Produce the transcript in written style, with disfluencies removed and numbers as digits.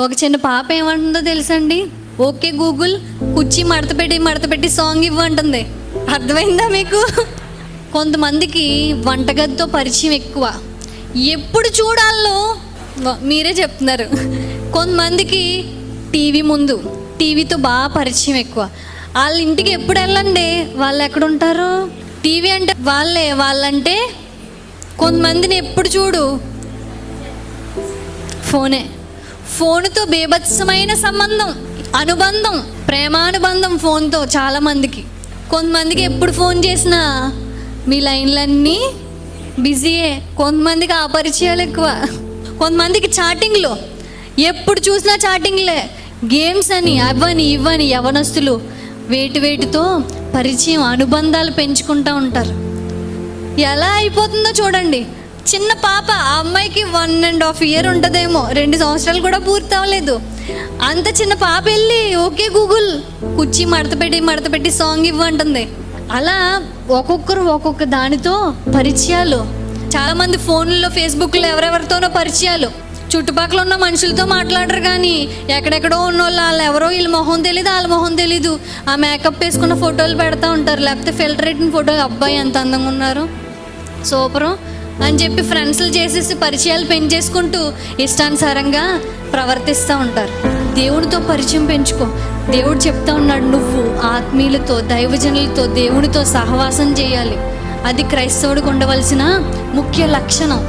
ఒక చిన్న పాప ఏమంటుందో తెలుసండి? ఓకే గూగుల్, కుర్చీ మడత పెట్టి సాంగ్ ఇవ్వంటుంది. అర్థమైందా మీకు? కొంతమందికి వంటగదితో పరిచయం ఎక్కువ, ఎప్పుడు చూడాలో మీరే చెప్తున్నారు. కొంతమందికి టీవీ ముందు, టీవీతో బాగా పరిచయం ఎక్కువ. వాళ్ళ ఇంటికి ఎప్పుడు వెళ్ళండి, వాళ్ళు ఎక్కడుంటారు? టీవీ అంటే వాళ్ళంటే కొంతమందిని ఎప్పుడు చూడు ఫోన్తో బీభత్సమైన సంబంధం, అనుబంధం, ప్రేమానుబంధం ఫోన్తో చాలామందికి. కొంతమందికి ఎప్పుడు ఫోన్ చేసినా మీ లైన్లన్నీ బిజీయే. కొంతమందికి ఆ పరిచయాలు ఎక్కువ. కొంతమందికి చాటింగ్లో, ఎప్పుడు చూసినా చాటింగ్లే, గేమ్స్ అని అవని ఇవని యవనస్తులు వేటితో పరిచయం, అనుబంధాలు పెంచుకుంటూ ఉంటారు. ఎలా అయిపోతుందో చూడండి. చిన్న పాప, ఆ అమ్మాయికి 1.5 year ఉంటుందేమో, 2 సంవత్సరాలు కూడా పూర్తి అవ్వలేదు. అంత చిన్న పాప వెళ్ళి ఓకే గూగుల్, కుర్చీ మడత పెట్టి సాంగ్ ఇవ్వంటుంది. అలా ఒక్కొక్కరు ఒక్కొక్క దానితో పరిచయాలు. చాలామంది ఫోన్లో, ఫేస్బుక్లో ఎవరెవరితోనో పరిచయాలు. చుట్టుపక్కల ఉన్న మనుషులతో మాట్లాడరు, కానీ ఎక్కడెక్కడో ఉన్న వాళ్ళు ఎవరో, వీళ్ళ మొహం తెలీదు, వాళ్ళ మొహం తెలీదు. ఆ మేకప్ వేసుకున్న ఫోటోలు పెడతా ఉంటారు, లేకపోతే ఫిల్టర్ పెట్టిన ఫోటోలు. అబ్బాయి ఎంత అందంగా ఉన్నారు, సూపరు అని చెప్పి ఫ్రెండ్స్లు చేసేసి పరిచయాలు పెంచేసుకుంటూ ఇష్టానుసారంగా ప్రవర్తిస్తూ ఉంటారు. దేవునితో పరిచయం పెంచుకో. దేవుడు చెప్తా ఉన్నాడు, నువ్వు ఆత్మీయులతో, దైవజనులతో, దేవునితో సహవాసం చేయాలి. అది క్రైస్తవుడికి ఉండవలసిన ముఖ్య లక్షణం.